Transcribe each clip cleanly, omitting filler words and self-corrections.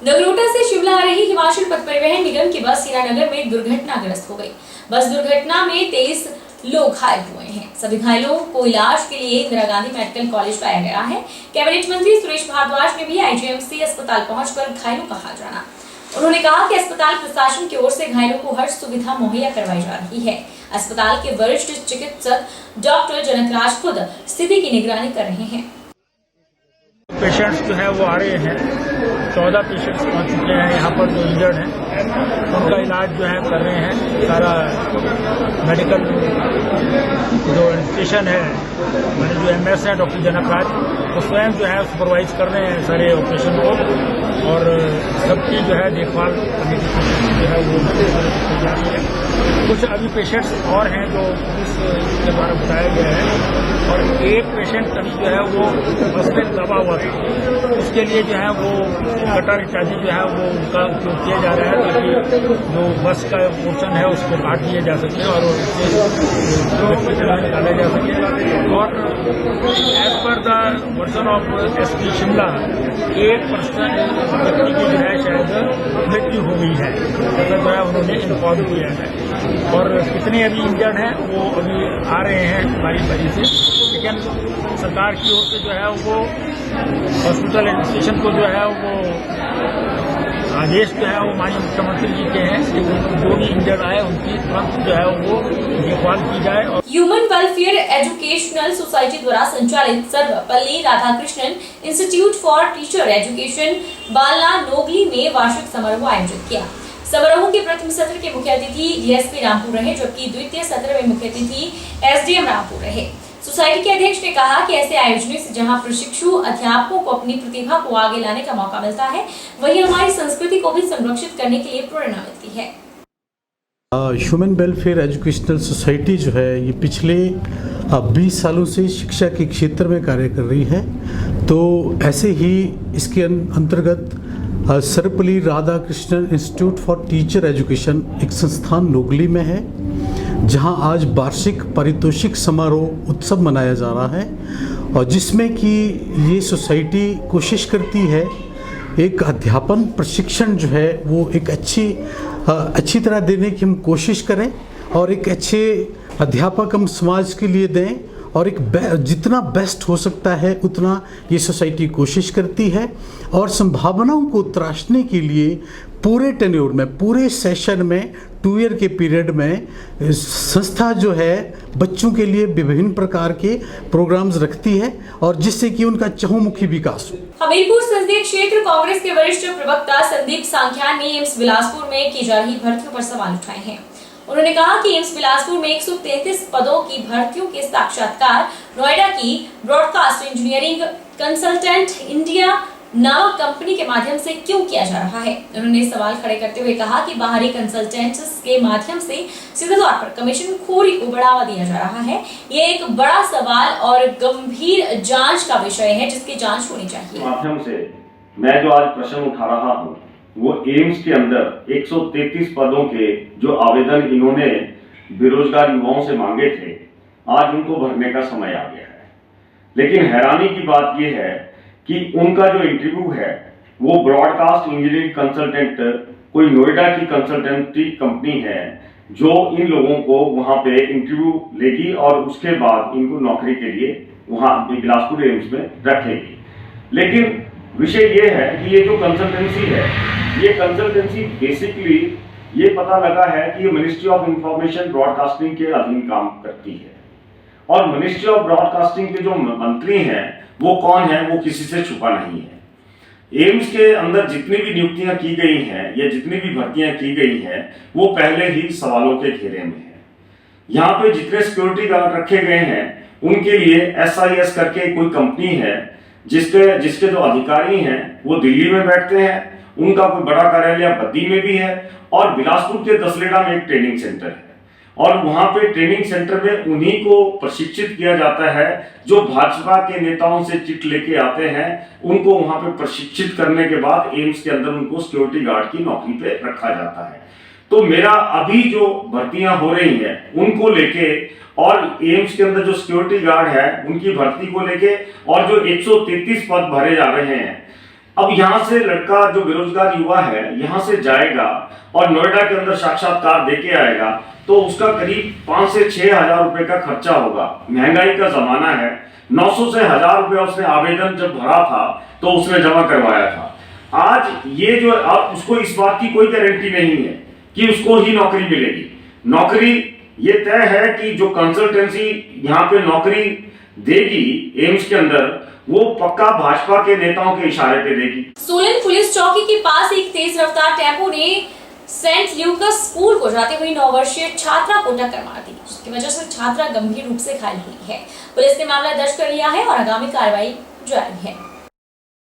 नगरोटा से शिमला आ रही हिमाचल पथ परिवहन निगम की बस हीरानगर में दुर्घटनाग्रस्त हो गई। बस दुर्घटना में 23 लोग घायल हुए हैं। सभी घायलों को इलाज के लिए इंदिरा गांधी मेडिकल कॉलेज लाया गया है। कैबिनेट मंत्री सुरेश भारद्वाज ने भी आईजीएमसी अस्पताल पहुंचकर घायलों का हाल जाना। उन्होंने कहा कि अस्पताल प्रशासन की ओर से घायलों को हर सुविधा मुहैया करवाई जा रही है। अस्पताल के वरिष्ठ चिकित्सक डॉक्टर जनकराज खुद स्थिति की निगरानी कर रहे हैं। पेशेंट्स जो है वो आ रहे हैं, 14 पेशेंट्स पहुंच चुके हैं यहाँ पर जो इंजर्ड हैं उनका इलाज जो है कर रहे हैं। सारा मेडिकल जो एडमिनिस्ट्रेशन है मैंने जो एमएस है डॉक्टर जनकराज वो स्वयं जो है सुपरवाइज कर रहे हैं सारे ऑपरेशन को और सबकी जो है देखभाल करने की कोशिश जो है वो की जा रही है। कुछ अभी पेशेंट्स और हैं जो पुलिस के द्वारा बताया गया है और एक पेशेंट अभी जो है वो बस में दबा हुआ था, उसके लिए जो है वो कटर इत्यादि जो है वो उनका उपयोग किया जा रहा है ताकि जो बस का पोर्शन है उसको काट दिया जा सके और उससे निकाला जा सके। और as per the version of SP Shimla 1% व्यक्ति की जो है शायद मृत्यु हो गई है, ऐसा जो है उन्होंने इन्फॉर्म किया है। और कितने अभी इंजर्ड हैं वो अभी आ रहे हैं बारी बारी से, लेकिन सरकार की ओर से जो है वो हॉस्पिटल एडमिनिस्ट्रेशन को जो है वो आदेश जो है वो माननीय मुख्यमंत्री जी के हैं कि जो भी इंजर्ड आए उनकी तुरंत जो है वो देखभाल की जाए। और ह्यूमन वेलफेयर एजुकेशनल सोसाइटी द्वारा संचालित Sarvepalli Radhakrishnan institute for teacher education Balna Nogli में वार्षिक समारोह आयोजित किया। समारोह के प्रथम सत्र के मुख्य अतिथि डीएसपी रामपुर रहे, जबकि द्वितीय सत्र में मुख्य अतिथि एसडीएम रामपुर रहे। सोसाइटी के अध्यक्ष ने कहा कि ऐसे आयोजनों से जहां प्रशिक्षु अध्यापकों को अपनी प्रतिभा को आगे लाने का मौका मिलता है, वहीं हमारी संस्कृति को भी संरक्षित करने के लिए प्रेरणा मिलती है। ह्यूमन वेलफेयर एजुकेशनल सोसाइटी जो है ये पिछले 20 सालों से शिक्षा के क्षेत्र में कार्य कर रही है। तो ऐसे ही इसके अंतर्गत Sarvepalli Radhakrishnan institute for teacher education एक संस्थान नोगली में है, जहां आज वार्षिक पारितोषिक समारोह उत्सव मनाया जा रहा है और जिसमें कि ये सोसाइटी कोशिश करती है एक अध्यापन प्रशिक्षण जो है वो एक अच्छी तरह देने की हम कोशिश करें और एक अच्छे अध्यापक हम समाज के लिए दें और एक जितना बेस्ट हो सकता है उतना ये सोसाइटी कोशिश करती है। और संभावनाओं को तराशने के लिए पूरे टेन्योर में, पूरे सेशन में 2 ईयर के पीरियड में संस्था जो है बच्चों के लिए विभिन्न प्रकार के प्रोग्राम्स रखती है और जिससे कि उनका चहुमुखी विकास हो। हमीरपुर संसदीय क्षेत्र कांग्रेस के वरिष्ठ प्रवक्ता संदीप सांख्यान ने एम्स बिलासपुर में की जा रही भर्तियों पर सवाल उठाए हैं। उन्होंने कहा कि एम्स बिलासपुर में 133 पदों की भर्तियों के साक्षात्कार नोएडा की ब्रॉडकास्ट इंजीनियरिंग कंसल्टेंट इंडिया नामक कंपनी के माध्यम से क्यों किया जा रहा है। उन्होंने सवाल खड़े करते हुए कहा कि बाहरी कंसल्टेंट्स के माध्यम से सीधे तौर पर कमीशन खोरी को बढ़ावा दिया जा रहा है। ये एक बड़ा सवाल और गंभीर जांच का विषय है, जिसकी जांच होनी चाहिए। माध्यम से मैं जो आज प्रश्न उठा रहा हूँ वो एम्स के अंदर 133 पदों के जो आवेदन इन्होंने बेरोजगार युवाओं से मांगे थे, आज उनको भरने का समय आ गया है। लेकिन हैरानी की बात यह है कि उनका जो इंटरव्यू है वो ब्रॉडकास्ट इंजीनियरिंग कंसल्टेंट कोई नोएडा की कंसल्टेंसी कंपनी है जो इन लोगों को वहां पे इंटरव्यू लेगी और उसके बाद इनको नौकरी के लिए वहां बिलासपुर एम्स में रखेगी। लेकिन विषय ये है कि ये जो कंसल्टेंसी है, ये कंसल्टेंसी बेसिकली ये पता लगा है कि ये मिनिस्ट्री ऑफ इंफॉर्मेशन ब्रॉडकास्टिंग के अधीन काम करती है और मिनिस्ट्री ऑफ ब्रॉडकास्टिंग के जो मंत्री हैं वो कौन है, वो किसी से छुपा नहीं है। एम्स के अंदर जितनी भी नियुक्तियां की गई हैं या जितनी भी भर्तियां की गई हैं वो पहले ही सवालों के घेरे में है। यहाँ पे जितने सिक्योरिटी गार्ड रखे गए हैं उनके लिए SIS करके कोई कंपनी है जिसके जो अधिकारी हैं वो दिल्ली में बैठते हैं, उनका कोई बड़ा कार्यालय बद्दी में भी है और बिलासपुर के दसलेड़ा में एक ट्रेनिंग सेंटर है और वहां पे ट्रेनिंग सेंटर में उन्हीं को प्रशिक्षित किया जाता है जो भाजपा के नेताओं से चिट लेके आते हैं। उनको वहां पे प्रशिक्षित करने के बाद एम्स के अंदर उनको सिक्योरिटी गार्ड की नौकरी पे रखा जाता है। तो मेरा अभी जो भर्तियां हो रही हैं उनको लेके और एम्स के अंदर जो सिक्योरिटी गार्ड है उनकी भर्ती को लेके और जो 133 पद भरे जा रहे हैं अब यहाँ से लड़का जो बेरोजगार युवा है यहाँ से जाएगा और नोएडा के अंदर साक्षात्कार देके आएगा तो उसका करीब 5 से 6 हजार रुपए का खर्चा होगा। महंगाई का जमाना है, 900 से 1000 रुपया उसने आवेदन जब भरा था तो उसने जमा करवाया था। आज ये जो अब उसको इस बात की कोई गारंटी नहीं है कि उसको ही नौकरी मिलेगी। नौकरी ये तय है कि जो कंसल्टेंसी यहाँ पे नौकरी देगी एम्स के अंदर वो पक्का भाजपा के नेताओं के इशारे पे देगी। सोलन पुलिस चौकी के पास एक तेज रफ्तार टेम्पो ने सेंट ल्यूकस स्कूल को जाते हुए 9 वर्षीय छात्रा को टक्कर मार दी, जिसकी वजह से छात्रा गंभीर रूप से घायल हुई है। पुलिस ने मामला दर्ज कर लिया है और आगामी कार्रवाई जारी है।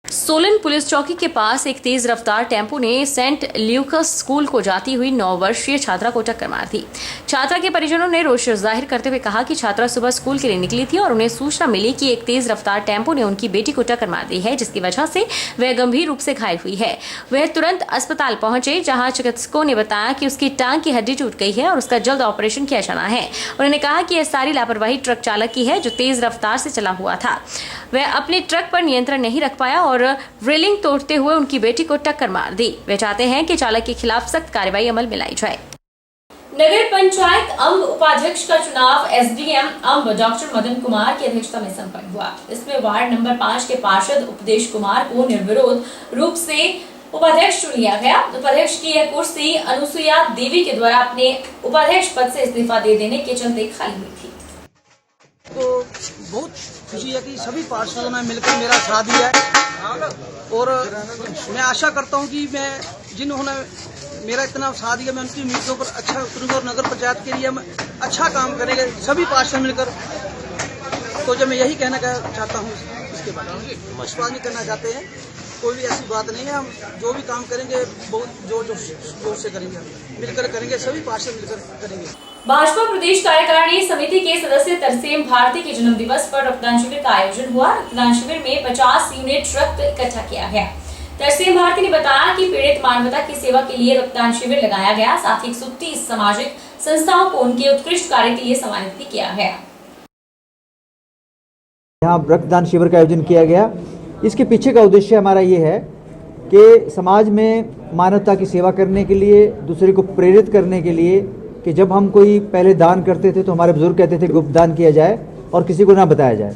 सोलन पुलिस चौकी के पास एक तेज रफ्तार टेम्पो ने सेंट ल्यूकस स्कूल को जाती हुई 9 वर्षीय छात्रा को टक्कर मार दी। छात्रा के परिजनों ने रोष जाहिर करते हुए कहा कि छात्रा सुबह स्कूल के लिए निकली थी और उन्हें सूचना मिली कि एक तेज रफ्तार टेम्पो ने उनकी बेटी को टक्कर मार दी है, जिसकी वजह से वह गंभीर रूप से घायल हुई है। वह तुरंत अस्पताल पहुंचे, जहां चिकित्सकों ने बताया कि उसकी टांग की हड्डी टूट गई है और उसका जल्द ऑपरेशन किया जाना है। उन्होंने कहा कि यह सारी लापरवाही ट्रक चालक की है, जो तेज रफ्तार से चला हुआ था। वह अपने ट्रक पर नियंत्रण नहीं रख पाया और रेलिंग तोड़ते हुए उनकी बेटी को टक्कर मार दी। वे चाहते हैं कि चालक के खिलाफ सख्त कार्रवाई अमल में लाई जाए। नगर पंचायत अम्ब उपाध्यक्ष का चुनाव एसडीएम अम्ब डॉक्टर मदन कुमार की अध्यक्षता में संपन्न हुआ। इसमें वार्ड नंबर 5 के पार्षद उपदेश कुमार को निर्विरोध रूप से उपाध्यक्ष चुन लिया गया। उपाध्यक्ष की यह कुर्सी अनुसुईया देवी के द्वारा अपने उपाध्यक्ष पद से इस्तीफा दे देने के चलते खाली हुई थी। तो बहुत खुशी है कि सभी पार्षदों ने मिलकर मेरा साथ दिया है और मैं आशा करता हूं कि मैं जिन्होंने मेरा इतना साथ दिया मैं उनकी उम्मीदों पर अच्छा उतरूंगा और नगर पंचायत के लिए हम अच्छा काम करेंगे सभी पार्षद मिलकर। तो जब मैं यही कहना चाहता हूँ इसके बारे में विश्वास नहीं करना चाहते हैं, कोई भी ऐसी बात नहीं है। हम जो भी काम करेंगे बहुत जोर से करेंगे, मिलकर करेंगे, सभी पार्षद मिलकर करेंगे। भाजपा प्रदेश कार्यकारिणी समिति के सदस्य तरसेम भारती के जन्म दिवस पर रक्तदान शिविर का आयोजन हुआ। रक्तदान शिविर में 50 यूनिट रक्त इकट्ठा किया गया। तरसेम भारती ने बताया कि पीड़ित मानवता की सेवा के लिए रक्तदान शिविर लगाया गया। साथ ही 130 सामाजिक संस्थाओं को उनके उत्कृष्ट कार्य के लिए सम्मानित भी किया गया। यहाँ रक्तदान शिविर का आयोजन किया गया। इसके पीछे का उद्देश्य हमारा ये है कि समाज में मानवता की सेवा करने के लिए, दूसरे को प्रेरित करने के लिए कि जब हम कोई पहले दान करते थे तो हमारे बुजुर्ग कहते थे गुप्त दान किया जाए और किसी को ना बताया जाए,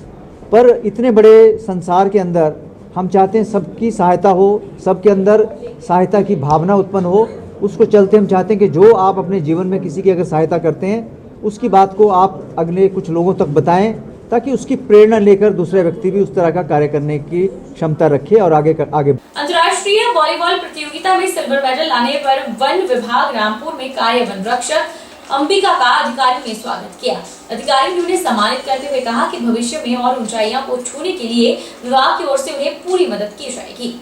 पर इतने बड़े संसार के अंदर हम चाहते हैं सबकी सहायता हो, सबके अंदर सहायता की भावना उत्पन्न हो। उसको चलते हम चाहते हैं कि जो आप अपने जीवन में किसी की अगर सहायता करते हैं उसकी बात को आप अगले कुछ लोगों तक बताएं, ताकि उसकी प्रेरणा लेकर दूसरे व्यक्ति भी उस तरह का कार्य करने की क्षमता रखे और आगे अंतर्राष्ट्रीय वॉलीबॉल प्रतियोगिता में सिल्वर मेडल लाने पर वन विभाग रामपुर में कार्य वन रक्षक अंबिका का अधिकारियों ने स्वागत किया। अधिकारियों ने उन्हें सम्मानित करते हुए कहा कि भविष्य में और ऊंचाइयों को छूने के लिए विभाग की ओर से उन्हें पूरी मदद की जाएगी।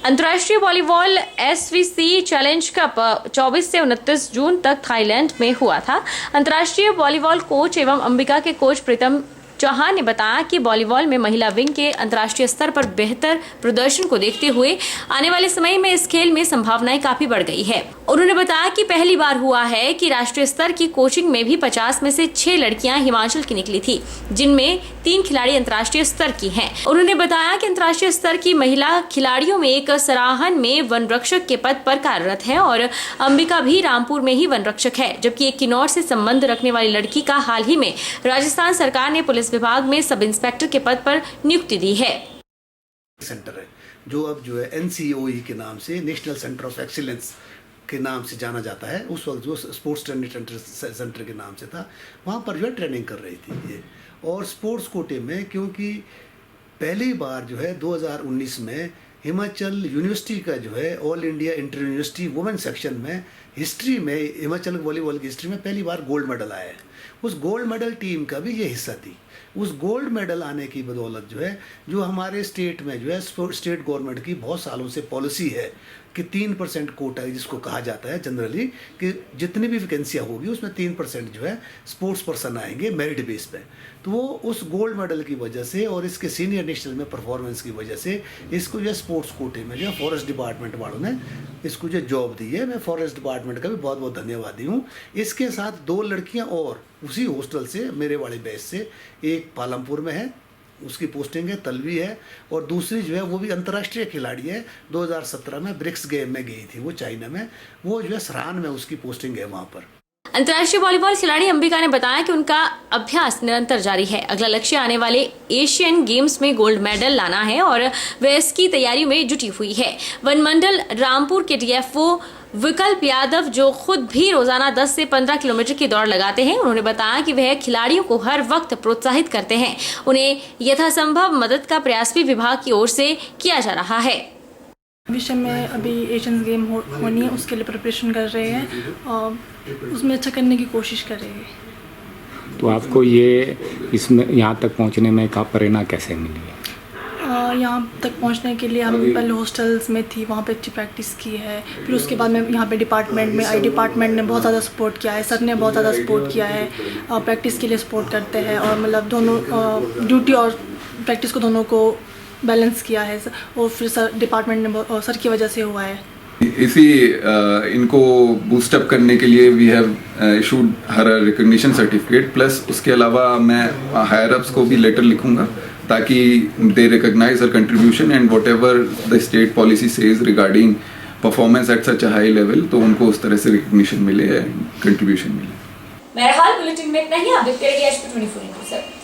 अंतर्राष्ट्रीय वॉलीबॉल एसवीसी चैलेंज कप 24 से 29 जून तक थाईलैंड में हुआ था। अंतर्राष्ट्रीय वॉलीबॉल कोच एवं अंबिका के कोच प्रीतम चौहान ने बताया कि वॉलीबॉल में महिला विंग के अंतर्राष्ट्रीय स्तर पर बेहतर प्रदर्शन को देखते हुए आने वाले समय में इस खेल में संभावनाएं काफी बढ़ गई है। उन्होंने बताया कि पहली बार हुआ है कि राष्ट्रीय स्तर की कोचिंग में भी 50 में से 6 लड़कियां हिमाचल की निकली थी, जिनमें 3 खिलाड़ी अंतर्राष्ट्रीय स्तर की हैं। उन्होंने बताया कि अंतर्राष्ट्रीय स्तर की महिला खिलाड़ियों में एक सराहन में वन रक्षक के पद पर कार्यरत है और अंबिका भी रामपुर में ही वन रक्षक है, जबकि एक किन्नौर से संबंध रखने वाली लड़की का हाल ही में राजस्थान सरकार ने पुलिस विभाग में सब इंस्पेक्टर के पद पर नियुक्ति दी है। सेंटर है जो अब जो है NCOE के नाम से नेशनल सेंटर ऑफ एक्सीलेंस के नाम से जाना जाता है। उस वक्त जो स्पोर्ट्स ट्रेनिंग सेंटर के नाम से था, वहाँ पर जो है ट्रेनिंग कर रही थी ये। और स्पोर्ट्स कोटे में क्योंकि पहली बार जो है 2019 में हिमाचल यूनिवर्सिटी का जो है all India inter university women section में हिस्ट्री में हिमाचल वॉलीबॉल की हिस्ट्री में पहली बार गोल्ड मेडल आया है। उस गोल्ड मेडल टीम का भी ये हिस्सा थी। उस गोल्ड मेडल आने की बदौलत जो है जो हमारे स्टेट में जो है स्टेट गवर्नमेंट की बहुत सालों से पॉलिसी है कि 3% कोटा जिसको कहा जाता है जनरली कि जितनी भी वैकेंसियाँ होगी उसमें 3% जो है स्पोर्ट्स पर्सन आएंगे मेरिट बेस पे। तो वो उस गोल्ड मेडल की वजह से और इसके सीनियर नेशनल में परफॉर्मेंस की वजह से इसको जो स्पोर्ट्स कोटे में जो है फॉरेस्ट डिपार्टमेंट वालों ने इसको जो जॉब दी है। मैं फॉरेस्ट डिपार्टमेंट का भी बहुत बहुत धन्यवादी हूँ। इसके साथ 2 लड़कियाँ और उसी हॉस्टल से मेरे वाले बैच से, एक पालमपुर में है उसकी पोस्टिंग है, तलवी है, और दूसरी जो है वो भी अंतर्राष्ट्रीय खिलाड़ी है, 2017 में ब्रिक्स गेम में गई थी वो चाइना में, वो जो है सरान में उसकी पोस्टिंग है वहाँ पर। अंतर्राष्ट्रीय वॉलीबॉल खिलाड़ी अंबिका ने बताया कि उनका अभ्यास निरंतर जारी है। अगला लक्ष्य आने वाले एशियन गेम्स में गोल्ड मेडल लाना है और वह इसकी तैयारी में जुटी हुई है। वन मंडल रामपुर के डीएफओ विकल्प यादव, जो खुद भी रोजाना 10 से 15 किलोमीटर की दौड़ लगाते हैं, उन्होंने बताया कि वह खिलाड़ियों को हर वक्त प्रोत्साहित करते हैं। उन्हें यथासंभव मदद का प्रयास भी विभाग की ओर से किया जा रहा है। विषय में अभी एशियन गेम होनी है, उसके लिए प्रिपरेशन कर रहे हैं और उसमें अच्छा करने की कोशिश कर रहे हैं। तो आपको ये इसमें यहाँ तक पहुँचने में का प्रेरणा कैसे मिली है? यहाँ तक पहुँचने के लिए हम पहले हॉस्टल्स में थी, वहाँ पे अच्छी प्रैक्टिस की है। फिर उसके बाद में यहाँ पे डिपार्टमेंट में आई डिपार्टमेंट ने बहुत ज़्यादा सपोर्ट किया है, सर ने बहुत ज़्यादा सपोर्ट किया है, प्रैक्टिस के लिए सपोर्ट करते हैं और मतलब दोनों ड्यूटी और प्रैक्टिस को दोनों को बैलेंस किया है और फिर सर डिपार्टमेंट ने सर की वजह से हुआ है। इसी इनको बूस्टअप करने के लिए we have issued her recognition certificate, plus उसके अलावा मैं हायर अप्स को भी लेटर लिखूंगा ताकि they recognise her contribution and whatever the state policy says regarding performance at such a high level, तो उनको उस तरह से रिकॉग्निशन मिले, कंट्रीब्यूशन मिले। बहरहाल बुलेटिन में इतना ही। आप देखते रहिए HP24 न्यूज़।